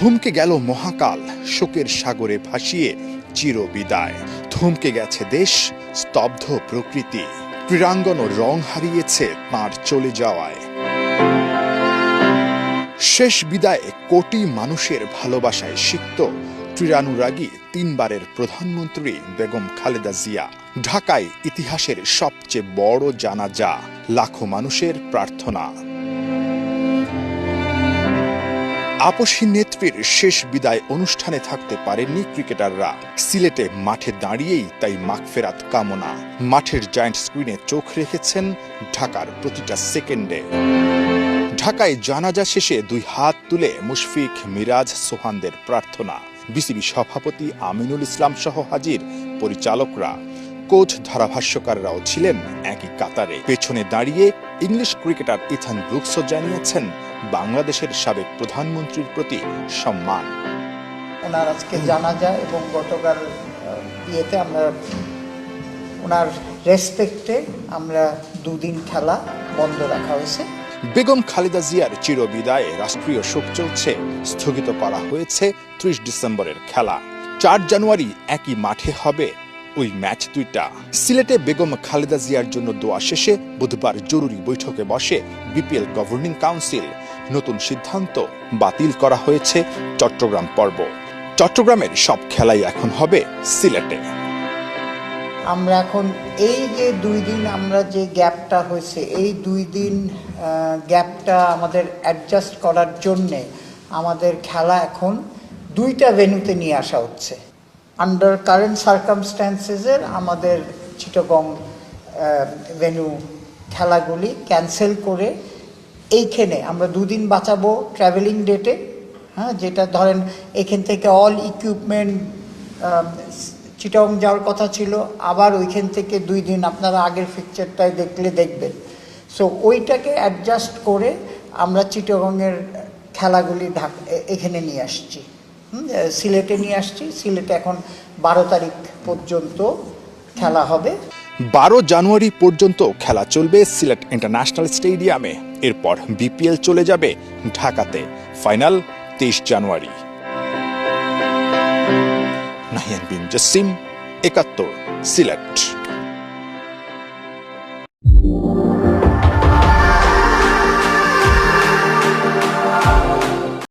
থমকে গেল মহাকাল, শোকের সাগরে ভাসিয়ে চিরবিদায়। থমকে গেছে দেশ, স্তব্ধ প্রকৃতি, ক্রীড়াঙ্গন রং হারিয়েছে তাঁর চলে যাওয়ায়। শেষ বিদায়ে কোটি মানুষের ভালোবাসায় সিক্ত ক্রীড়ানুরাগী তিনবারের প্রধানমন্ত্রী বেগম খালেদা জিয়া। ঢাকায় ইতিহাসের সবচেয়ে বড় জানাজা, লাখো মানুষের প্রার্থনা। আপসহীন নেত্রীর শেষ বিদায় অনুষ্ঠানে থাকতে পারেননি ক্রিকেটাররা। সিলেটে মাঠে দাঁড়িয়েই তাই মাগফেরাত কামনা। মাঠের জায়ান্ট স্ক্রিনে চোখ রেখেছেন ঢাকার প্রতিটা সেকেন্ডে। ঢাকায় জানাজা শেষে দুই হাত তুলে মুশফিক, মিরাজ, সোহানদের প্রার্থনা। বিসিবি সভাপতি আমিনুল ইসলাম সহ হাজির পরিচালকরা। কোচ, ধারাভাষ্যকাররাও ছিলেন একই কাতারে। পেছনে দাঁড়িয়ে ইংলিশ ক্রিকেটার ইথান ব্রুকসও জানিয়েছেন বাংলাদেশের সাবেক প্রধানমন্ত্রীর প্রতি সম্মান। ওনার আজকে জানাজা এবং গতকাল ইয়েতে আমরা ওনার রেসপেক্টে আমরা দুদিন খেলা বন্ধ রাখা হয়েছে। বেগম খালেদা জিয়ার চিরবিদায়ে রাষ্ট্রীয় শোক চলছে। স্থগিত করা হয়েছে 30 ডিসেম্বরের খেলা। 4 জানুয়ারি একই মাঠে হবে ওই ম্যাচ দুইটা। সিলেটে বেগম খালেদা জিয়ার জন্য দোয়া শেষে বুধবার জরুরি বৈঠকে বসে বিপিএল গভর্নিং কাউন্সিল। নতুন সিদ্ধান্ত, বাতিল করা হয়েছে চট্টগ্রাম পর্ব। চট্টগ্রামের সব খেলাই এখন হবে সিলেটে। আমরা এখন এই যে 2 দিন আমরা যে গ্যাপটা হয়েছে, এই 2 দিন গ্যাপটা আমাদের অ্যাডজাস্ট করার জন্যে আমাদের খেলা এখন 2টা ভেন্যুতে নিয়ে আসা হচ্ছে। আন্ডার কারেন্ট সার্কামস্ট্যান্সেসের আমাদের চিটাগং ভেন্যু খেলাগুলি ক্যান্সেল করে এইখানে আমরা 2 দিন বাঁচাবো ট্রাভেলিং ডেটে। হ্যাঁ, যেটা ধরেন এখান থেকে অল ইকুইপমেন্ট চিটাগং যাওয়ার কথা ছিল, আবার ওইখান থেকে 2 দিন আপনারা আগের পিকচারটায় দেখবেন। সো ওইটাকে অ্যাডজাস্ট করে আমরা চিটাগংয়ের খেলাগুলি এখানে নিয়ে আসছি, সিলেটে নিয়ে আসছি। সিলেটে এখন 12 তারিখ পর্যন্ত খেলা হবে। 12 জানুয়ারি পর্যন্ত খেলা চলবে সিলেট ইন্টারন্যাশনাল স্টেডিয়ামে। এরপর বিপিএল চলে যাবে ঢাকাতে। ফাইনাল 23 জানুয়ারি। নাহিয়ান বিন জসিম, 71, সিলেট।